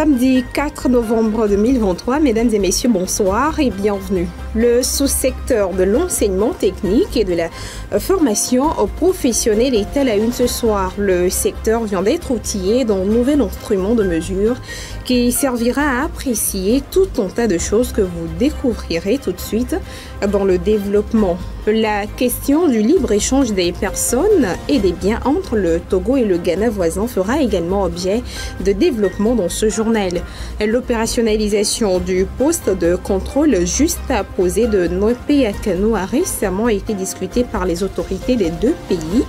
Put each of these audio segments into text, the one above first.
Samedi 4 novembre 2023, mesdames et messieurs, bonsoir et bienvenue. Le sous-secteur de l'enseignement technique et de la formation professionnelle est à la une ce soir. Le secteur vient d'être outillé d'un nouvel instrument de mesure qui servira à apprécier tout un tas de choses que vous découvrirez tout de suite dans le développement. La question du libre-échange des personnes et des biens entre le Togo et le Ghana voisin fera également objet de développement dans ce journal. L'opérationnalisation du poste de contrôle juste à poser de Nopé-Akano a récemment été discutée par les autorités des deux pays.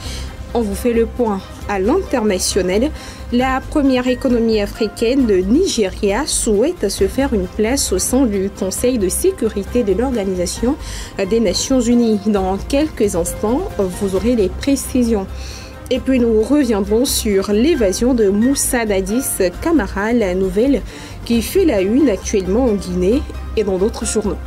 On vous fait le point à l'international. La première économie africaine de Nigeria souhaite se faire une place au sein du Conseil de sécurité de l'Organisation des Nations Unies. Dans quelques instants, vous aurez les précisions. Et puis nous reviendrons sur l'évasion de Moussa Dadis Camara, la nouvelle qui fait la une actuellement en Guinée et dans d'autres journaux.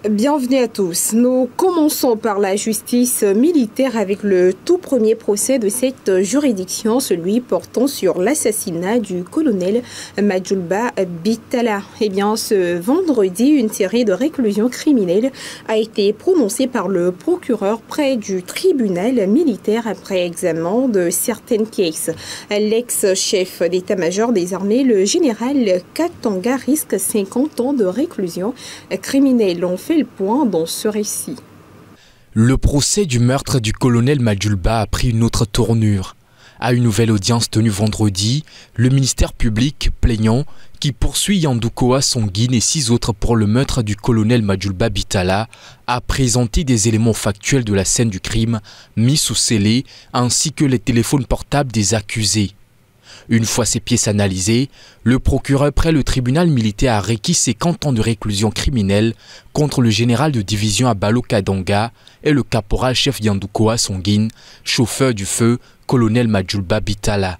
Bienvenue à tous. Nous commençons par la justice militaire avec le tout premier procès de cette juridiction, celui portant sur l'assassinat du colonel Madjoulba Bitala. Eh bien, ce vendredi, une série de réclusions criminelles a été prononcée par le procureur près du tribunal militaire après examen de certaines caisses. L'ex-chef d'état-major des armées, le général Katanga, risque 50 ans de réclusion criminelle. On fait le point dans ce récit. Le procès du meurtre du colonel Madjoulba a pris une autre tournure. À une nouvelle audience tenue vendredi, le ministère public plaignant qui poursuit Yandoukoa Songuine et 6 autres pour le meurtre du colonel Madjoulba Bitala a présenté des éléments factuels de la scène du crime mis sous scellé ainsi que les téléphones portables des accusés. Une fois ces pièces analysées, le procureur près le tribunal militaire a requis 50 ans de réclusion criminelle contre le général de division Abalo Kadanga et le caporal-chef Yandoukoa Songuine, chauffeur du feu, colonel Madjoulba Bitala.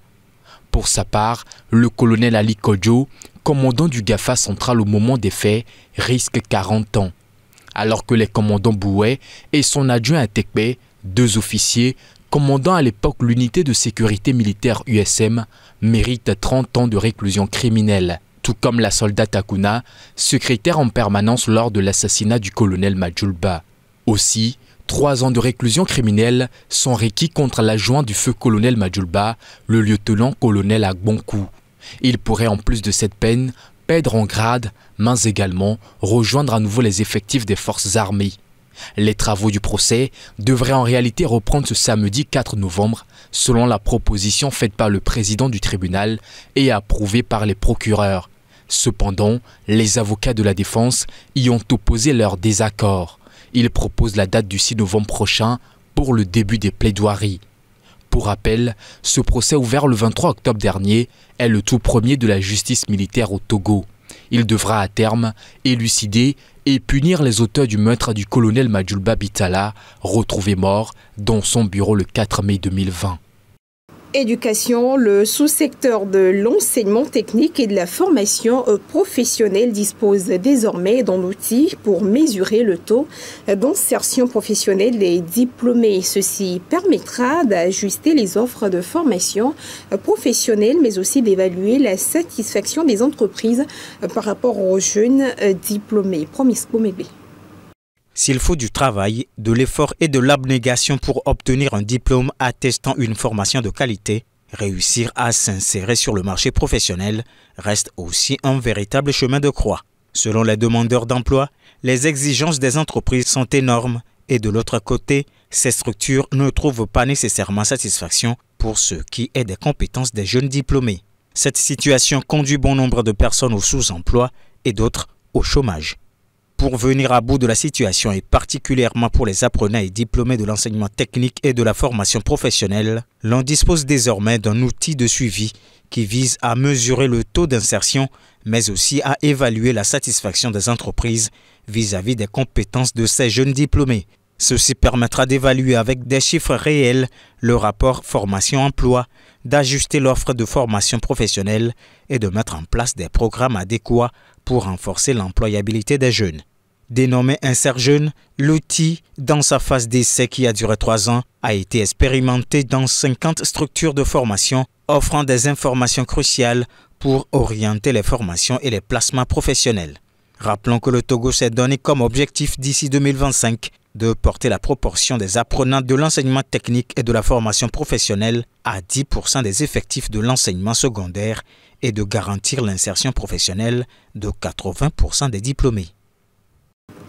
Pour sa part, le colonel Ali Kodjo, commandant du GAFA central au moment des faits, risque 40 ans. Alors que les commandants Boué et son adjoint Atekbe, 2 officiers, commandant à l'époque l'unité de sécurité militaire USM, mérite 30 ans de réclusion criminelle, tout comme la soldat Takuna, secrétaire en permanence lors de l'assassinat du colonel Madjoulba. Aussi, 3 ans de réclusion criminelle sont requis contre l'adjoint du feu colonel Madjoulba, le lieutenant-colonel Agbonkou. Il pourrait en plus de cette peine perdre en grade, mais également rejoindre à nouveau les effectifs des forces armées. Les travaux du procès devraient en réalité reprendre ce samedi 4 novembre, selon la proposition faite par le président du tribunal et approuvée par les procureurs. Cependant, les avocats de la défense y ont opposé leur désaccord. Ils proposent la date du 6 novembre prochain pour le début des plaidoiries. Pour rappel, ce procès ouvert le 23 octobre dernier est le tout premier de la justice militaire au Togo. Il devra à terme élucider et punir les auteurs du meurtre du colonel Madjoulba Bitala, retrouvé mort dans son bureau le 4 mai 2020. Éducation, le sous-secteur de l'enseignement technique et de la formation professionnelle dispose désormais d'un outil pour mesurer le taux d'insertion professionnelle des diplômés. Ceci permettra d'ajuster les offres de formation professionnelle, mais aussi d'évaluer la satisfaction des entreprises par rapport aux jeunes diplômés. Promisco Mébé. S'il faut du travail, de l'effort et de l'abnégation pour obtenir un diplôme attestant une formation de qualité, réussir à s'insérer sur le marché professionnel reste aussi un véritable chemin de croix. Selon les demandeurs d'emploi, les exigences des entreprises sont énormes et de l'autre côté, ces structures ne trouvent pas nécessairement satisfaction pour ce qui est des compétences des jeunes diplômés. Cette situation conduit bon nombre de personnes au sous-emploi et d'autres au chômage. Pour venir à bout de la situation et particulièrement pour les apprenants et diplômés de l'enseignement technique et de la formation professionnelle, l'on dispose désormais d'un outil de suivi qui vise à mesurer le taux d'insertion, mais aussi à évaluer la satisfaction des entreprises vis-à-vis des compétences de ces jeunes diplômés. Ceci permettra d'évaluer avec des chiffres réels le rapport formation-emploi, d'ajuster l'offre de formation professionnelle et de mettre en place des programmes adéquats pour renforcer l'employabilité des jeunes. Dénommé Insert Jeune, l'outil, dans sa phase d'essai qui a duré 3 ans, a été expérimenté dans 50 structures de formation, offrant des informations cruciales pour orienter les formations et les placements professionnels. Rappelons que le Togo s'est donné comme objectif d'ici 2025 de porter la proportion des apprenants de l'enseignement technique et de la formation professionnelle à 10% des effectifs de l'enseignement secondaire et de garantir l'insertion professionnelle de 80% des diplômés.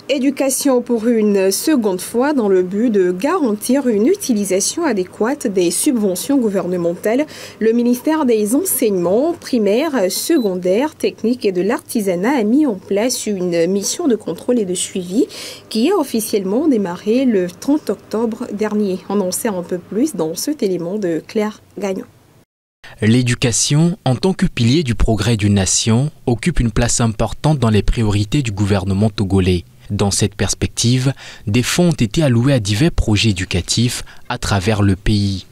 Éducation pour une seconde fois dans le but de garantir une utilisation adéquate des subventions gouvernementales. Le ministère des Enseignements primaires, secondaires, techniques et de l'artisanat a mis en place une mission de contrôle et de suivi qui a officiellement démarré le 30 octobre dernier. On en sait un peu plus dans cet élément de Claire Gagnon. L'éducation, en tant que pilier du progrès d'une nation, occupe une place importante dans les priorités du gouvernement togolais. Dans cette perspective, des fonds ont été alloués à divers projets éducatifs à travers le pays.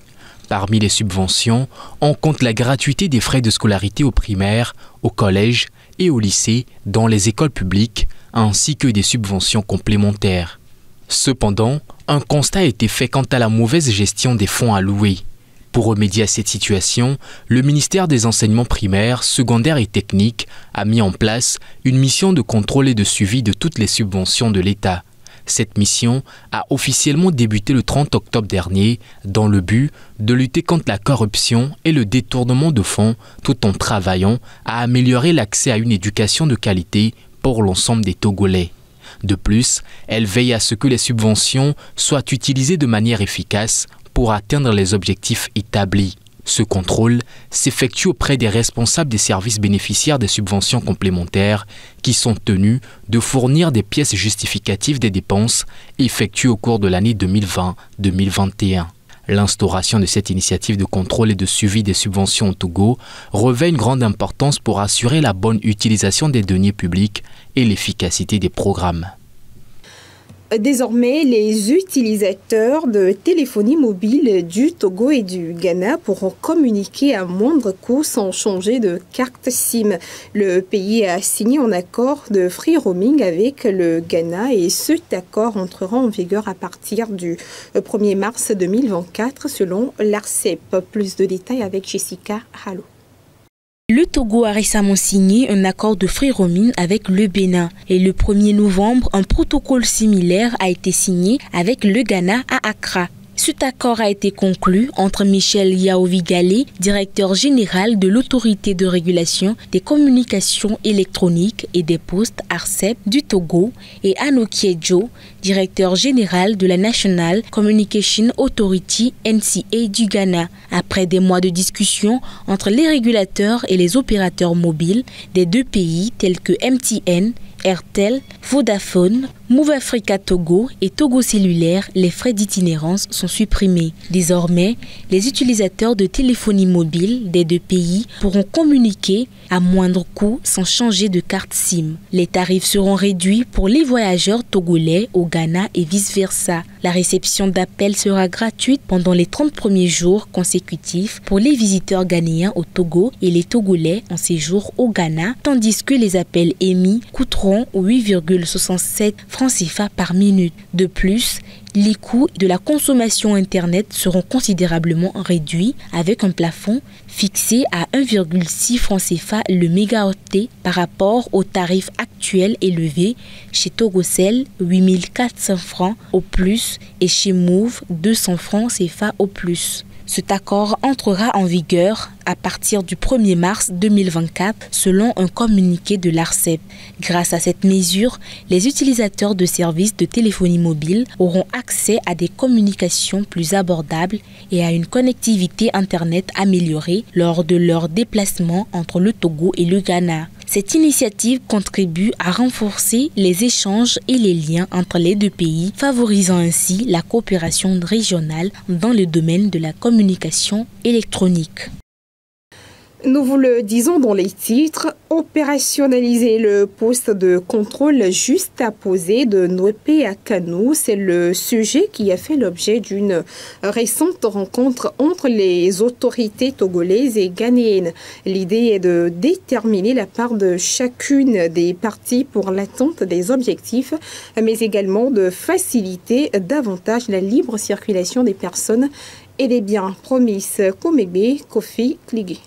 Parmi les subventions, on compte la gratuité des frais de scolarité au primaire, au collège et au lycée dans les écoles publiques, ainsi que des subventions complémentaires. Cependant, un constat a été fait quant à la mauvaise gestion des fonds alloués. Pour remédier à cette situation, le ministère des Enseignements primaires, secondaires et techniques a mis en place une mission de contrôle et de suivi de toutes les subventions de l'État. Cette mission a officiellement débuté le 30 octobre dernier dans le but de lutter contre la corruption et le détournement de fonds tout en travaillant à améliorer l'accès à une éducation de qualité pour l'ensemble des Togolais. De plus, elle veille à ce que les subventions soient utilisées de manière efficace pour atteindre les objectifs établis. Ce contrôle s'effectue auprès des responsables des services bénéficiaires des subventions complémentaires qui sont tenus de fournir des pièces justificatives des dépenses effectuées au cours de l'année 2020-2021. L'instauration de cette initiative de contrôle et de suivi des subventions au Togo revêt une grande importance pour assurer la bonne utilisation des deniers publics et l'efficacité des programmes. Désormais, les utilisateurs de téléphonie mobile du Togo et du Ghana pourront communiquer à moindre coût sans changer de carte SIM. Le pays a signé un accord de free roaming avec le Ghana et cet accord entrera en vigueur à partir du 1er mars 2024 selon l'ARCEP. Plus de détails avec Jessica Halo. Le Togo a récemment signé un accord de free roaming avec le Bénin et le 1er novembre, un protocole similaire a été signé avec le Ghana à Accra. Cet accord a été conclu entre Michel Yaovigalé, directeur général de l'autorité de régulation des communications électroniques et des postes ARCEP du Togo, et Anokie Djo, directeur général de la National Communication Authority NCA du Ghana. Après des mois de discussion entre les régulateurs et les opérateurs mobiles des deux pays tels que MTN, Airtel, Vodafone, Move Africa Togo et Togo Cellulaire, les frais d'itinérance sont supprimés. Désormais, les utilisateurs de téléphonie mobile des deux pays pourront communiquer à moindre coût sans changer de carte SIM. Les tarifs seront réduits pour les voyageurs togolais au Ghana et vice-versa. La réception d'appels sera gratuite pendant les 30 premiers jours consécutifs pour les visiteurs ghanéens au Togo et les Togolais en séjour au Ghana, tandis que les appels émis coûteront 8,67 francs CFA par minute. De plus, les coûts de la consommation Internet seront considérablement réduits avec un plafond fixé à 1,6 francs CFA le mégaoctet par rapport au tarif actuel élevé chez Togocell 8400 francs au plus et chez Move 200 francs CFA au plus. Cet accord entrera en vigueur à partir du 1er mars 2024 selon un communiqué de l'ARCEP. Grâce à cette mesure, les utilisateurs de services de téléphonie mobile auront accès à des communications plus abordables et à une connectivité Internet améliorée lors de leurs déplacements entre le Togo et le Ghana. Cette initiative contribue à renforcer les échanges et les liens entre les deux pays, favorisant ainsi la coopération régionale dans le domaine de la communication électronique. Nous vous le disons dans les titres, opérationnaliser le poste de contrôle juste apposé de Nwepé à Kanou, c'est le sujet qui a fait l'objet d'une récente rencontre entre les autorités togolaises et ghanéennes. L'idée est de déterminer la part de chacune des parties pour l'atteinte des objectifs, mais également de faciliter davantage la libre circulation des personnes et des biens. Promise Komebe Kofi Kligé.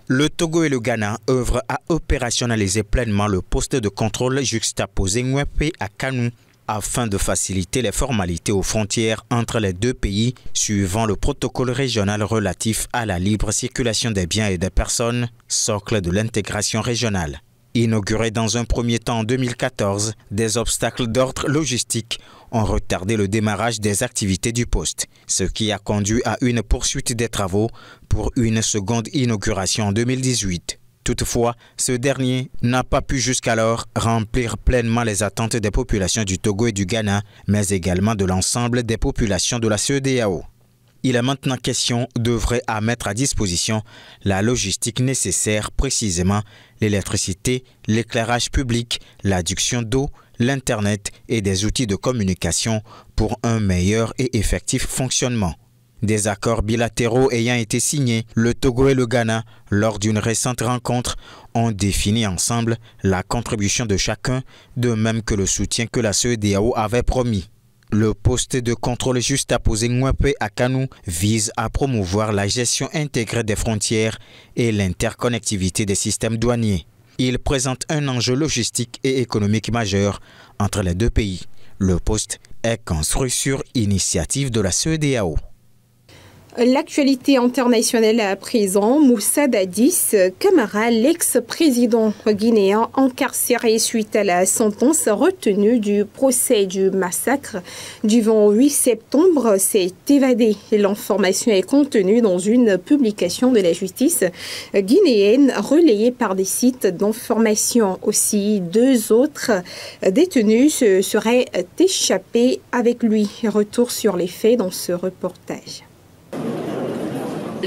Le Togo et le Ghana œuvrent à opérationnaliser pleinement le poste de contrôle juxtaposé Nwepé à Kanou afin de faciliter les formalités aux frontières entre les deux pays suivant le protocole régional relatif à la libre circulation des biens et des personnes, socle de l'intégration régionale. Inauguré dans un premier temps en 2014, des obstacles d'ordre logistique ont retardé le démarrage des activités du poste, ce qui a conduit à une poursuite des travaux pour une seconde inauguration en 2018. Toutefois, ce dernier n'a pas pu jusqu'alors remplir pleinement les attentes des populations du Togo et du Ghana, mais également de l'ensemble des populations de la CEDEAO. Il est maintenant question d'œuvrer à mettre à disposition la logistique nécessaire, précisément l'électricité, l'éclairage public, l'adduction d'eau, l'Internet et des outils de communication pour un meilleur et effectif fonctionnement. Des accords bilatéraux ayant été signés, le Togo et le Ghana, lors d'une récente rencontre, ont défini ensemble la contribution de chacun, de même que le soutien que la CEDEAO avait promis. Le poste de contrôle juxtaposé Nwepé à Kanou vise à promouvoir la gestion intégrée des frontières et l'interconnectivité des systèmes douaniers. Il présente un enjeu logistique et économique majeur entre les deux pays. Le poste est construit sur initiative de la CEDEAO. L'actualité internationale à présent, Moussa Dadis Camara, l'ex-président guinéen incarcéré suite à la sentence retenue du procès du massacre du 28 septembre, s'est évadé. L'information est contenue dans une publication de la justice guinéenne relayée par des sites d'information. Aussi, 2 autres détenus se seraient échappés avec lui. Retour sur les faits dans ce reportage.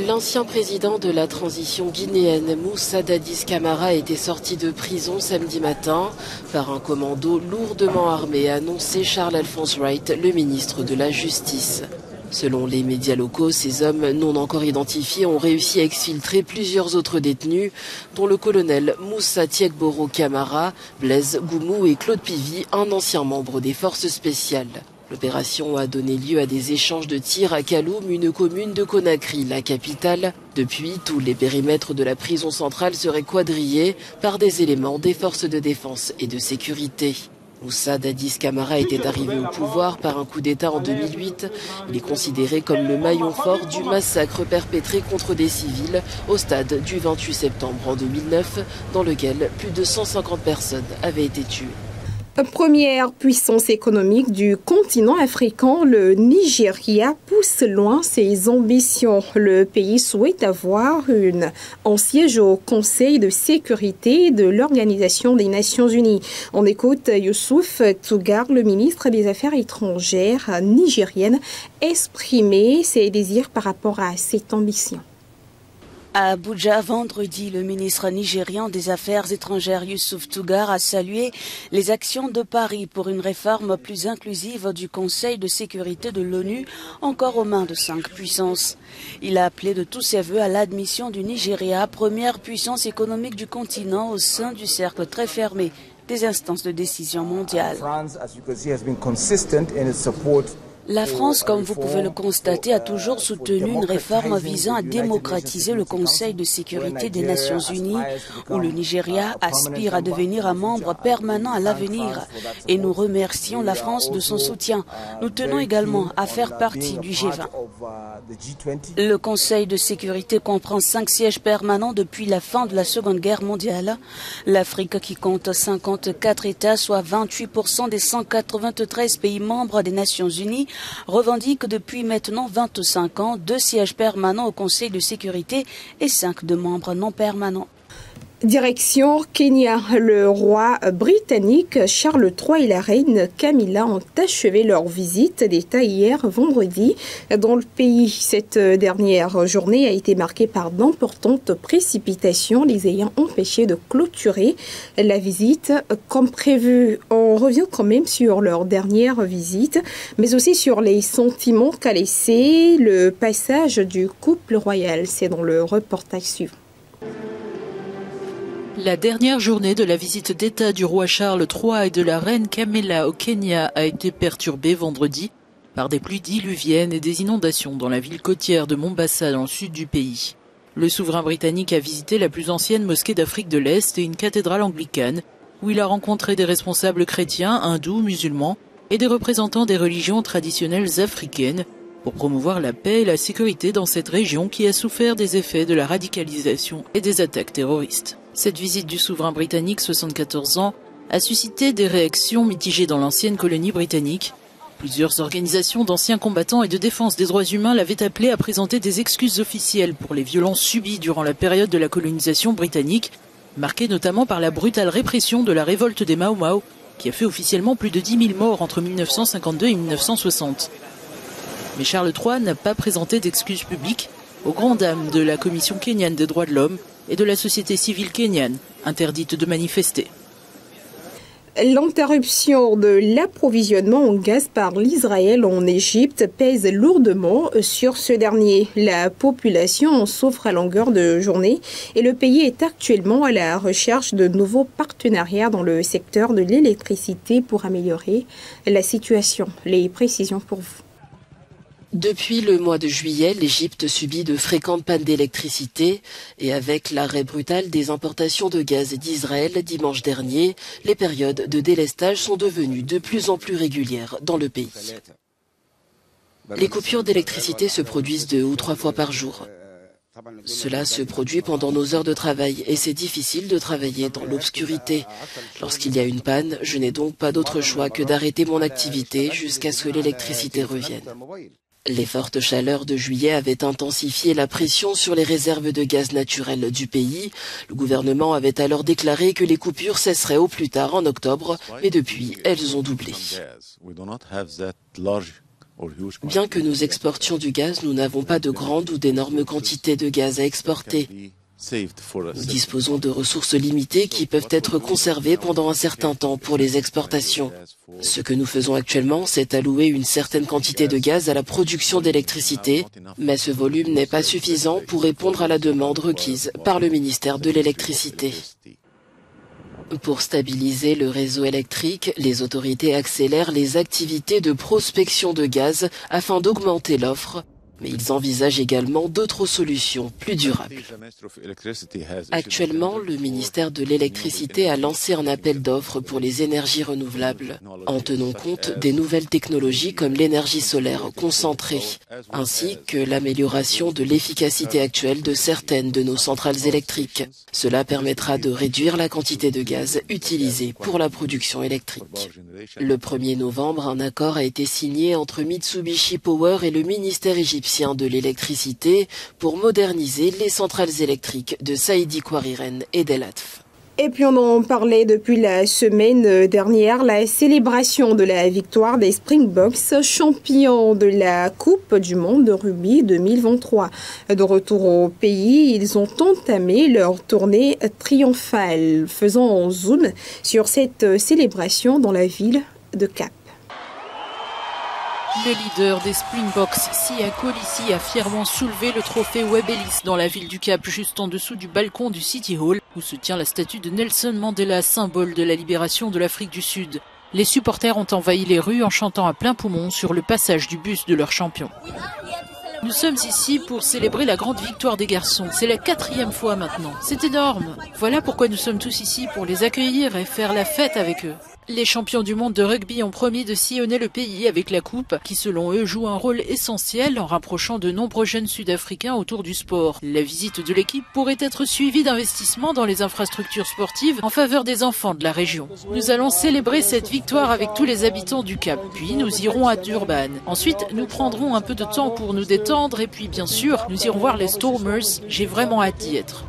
L'ancien président de la transition guinéenne, Moussa Dadis Camara, était sorti de prison samedi matin par un commando lourdement armé, a annoncé Charles-Alphonse Wright, le ministre de la Justice. Selon les médias locaux, ces hommes non encore identifiés ont réussi à exfiltrer plusieurs autres détenus, dont le colonel Moussa Tiegboro Camara, Blaise Goumou et Claude Pivy, un ancien membre des forces spéciales. L'opération a donné lieu à des échanges de tirs à Kaloum, une commune de Conakry, la capitale. Depuis, tous les périmètres de la prison centrale seraient quadrillés par des éléments des forces de défense et de sécurité. Moussa Dadis Camara était arrivé au pouvoir par un coup d'État en 2008. Il est considéré comme le maillon fort du massacre perpétré contre des civils au stade du 28 septembre en 2009, dans lequel plus de 150 personnes avaient été tuées. Première puissance économique du continent africain, le Nigeria pousse loin ses ambitions. Le pays souhaite avoir un siège au Conseil de sécurité de l'Organisation des Nations Unies. On écoute Youssouf Tougar, le ministre des Affaires étrangères nigérienne, exprimer ses désirs par rapport à cette ambition. À Abuja, vendredi, le ministre nigérian des Affaires étrangères Youssouf Tougar a salué les actions de Paris pour une réforme plus inclusive du Conseil de sécurité de l'ONU, encore aux mains de 5 puissances. Il a appelé de tous ses voeux à l'admission du Nigeria, première puissance économique du continent, au sein du cercle très fermé des instances de décision mondiales. La France, comme vous pouvez le constater, a toujours soutenu une réforme visant à démocratiser le Conseil de sécurité des Nations Unies, où le Nigeria aspire à devenir un membre permanent à l'avenir. Et nous remercions la France de son soutien. Nous tenons également à faire partie du G20. Le Conseil de sécurité comprend 5 sièges permanents depuis la fin de la Seconde Guerre mondiale. L'Afrique, qui compte 54 États, soit 28% des 193 pays membres des Nations Unies, revendique depuis maintenant 25 ans 2 sièges permanents au Conseil de sécurité et 5 de membres non permanents. Direction Kenya, le roi britannique Charles III et la reine Camilla ont achevé leur visite d'État hier vendredi dans le pays. Cette dernière journée a été marquée par d'importantes précipitations, les ayant empêchés de clôturer la visite comme prévu. On revient quand même sur leur dernière visite, mais aussi sur les sentiments qu'a laissé le passage du couple royal. C'est dans le reportage suivant. La dernière journée de la visite d'État du roi Charles III et de la reine Camilla au Kenya a été perturbée vendredi par des pluies diluviennes et des inondations dans la ville côtière de Mombasa dans le sud du pays. Le souverain britannique a visité la plus ancienne mosquée d'Afrique de l'Est et une cathédrale anglicane où il a rencontré des responsables chrétiens, hindous, musulmans et des représentants des religions traditionnelles africaines pour promouvoir la paix et la sécurité dans cette région qui a souffert des effets de la radicalisation et des attaques terroristes. Cette visite du souverain britannique, 74 ans, a suscité des réactions mitigées dans l'ancienne colonie britannique. Plusieurs organisations d'anciens combattants et de défense des droits humains l'avaient appelé à présenter des excuses officielles pour les violences subies durant la période de la colonisation britannique, marquée notamment par la brutale répression de la révolte des Mau Mau, qui a fait officiellement plus de 10 000 morts entre 1952 et 1960. Mais Charles III n'a pas présenté d'excuses publiques aux grandes dames de la Commission kenyane des droits de l'homme et de la société civile kenyane, interdite de manifester. L'interruption de l'approvisionnement en gaz par l'Israël en Égypte pèse lourdement sur ce dernier. La population en souffre à longueur de journée et le pays est actuellement à la recherche de nouveaux partenariats dans le secteur de l'électricité pour améliorer la situation. Les précisions pour vous. Depuis le mois de juillet, l'Égypte subit de fréquentes pannes d'électricité et avec l'arrêt brutal des importations de gaz d'Israël dimanche dernier, les périodes de délestage sont devenues de plus en plus régulières dans le pays. Les coupures d'électricité se produisent 2 ou 3 fois par jour. Cela se produit pendant nos heures de travail et c'est difficile de travailler dans l'obscurité. Lorsqu'il y a une panne, je n'ai donc pas d'autre choix que d'arrêter mon activité jusqu'à ce que l'électricité revienne. Les fortes chaleurs de juillet avaient intensifié la pression sur les réserves de gaz naturel du pays. Le gouvernement avait alors déclaré que les coupures cesseraient au plus tard en octobre, mais depuis, elles ont doublé. Bien que nous exportions du gaz, nous n'avons pas de grandes ou d'énormes quantités de gaz à exporter. Nous disposons de ressources limitées qui peuvent être conservées pendant un certain temps pour les exportations. Ce que nous faisons actuellement, c'est allouer une certaine quantité de gaz à la production d'électricité, mais ce volume n'est pas suffisant pour répondre à la demande requise par le ministère de l'Électricité. Pour stabiliser le réseau électrique, les autorités accélèrent les activités de prospection de gaz afin d'augmenter l'offre. Mais ils envisagent également d'autres solutions plus durables. Actuellement, le ministère de l'Électricité a lancé un appel d'offres pour les énergies renouvelables, en tenant compte des nouvelles technologies comme l'énergie solaire concentrée, ainsi que l'amélioration de l'efficacité actuelle de certaines de nos centrales électriques. Cela permettra de réduire la quantité de gaz utilisée pour la production électrique. Le 1er novembre, un accord a été signé entre Mitsubishi Power et le ministère égyptien de l'électricité pour moderniser les centrales électriques de Saïdi Kwariren et d'El Atf. Et puis on en parlait depuis la semaine dernière, la célébration de la victoire des Springboks, champions de la Coupe du Monde de rugby 2023. De retour au pays, ils ont entamé leur tournée triomphale, faisant un zoom sur cette célébration dans la ville de Cap. Le leader des Springboks, Siya Kolisi, a fièrement soulevé le trophée Webb Ellis dans la ville du Cap, juste en dessous du balcon du City Hall, où se tient la statue de Nelson Mandela, symbole de la libération de l'Afrique du Sud. Les supporters ont envahi les rues en chantant à plein poumon sur le passage du bus de leur champion. Nous sommes ici pour célébrer la grande victoire des garçons. C'est la 4e fois maintenant. C'est énorme. Voilà pourquoi nous sommes tous ici, pour les accueillir et faire la fête avec eux. Les champions du monde de rugby ont promis de sillonner le pays avec la coupe, qui selon eux joue un rôle essentiel en rapprochant de nombreux jeunes sud-africains autour du sport. La visite de l'équipe pourrait être suivie d'investissements dans les infrastructures sportives en faveur des enfants de la région. Nous allons célébrer cette victoire avec tous les habitants du Cap, puis nous irons à Durban. Ensuite, nous prendrons un peu de temps pour nous détendre attendre. Et puis, bien sûr, nous irons voir les Stormers. J'ai vraiment hâte d'y être.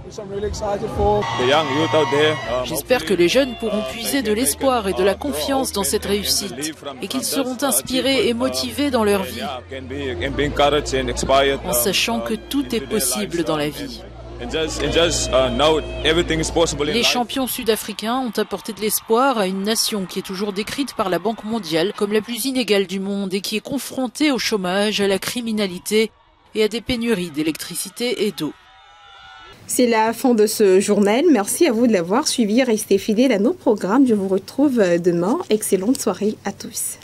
J'espère que les jeunes pourront puiser de l'espoir et de la confiance dans cette réussite et qu'ils seront inspirés et motivés dans leur vie en sachant que tout est possible dans la vie. Les champions sud-africains ont apporté de l'espoir à une nation qui est toujours décrite par la Banque mondiale comme la plus inégale du monde et qui est confrontée au chômage, à la criminalité et à des pénuries d'électricité et d'eau. C'est la fin de ce journal. Merci à vous de l'avoir suivi. Restez fidèles à nos programmes. Je vous retrouve demain. Excellente soirée à tous.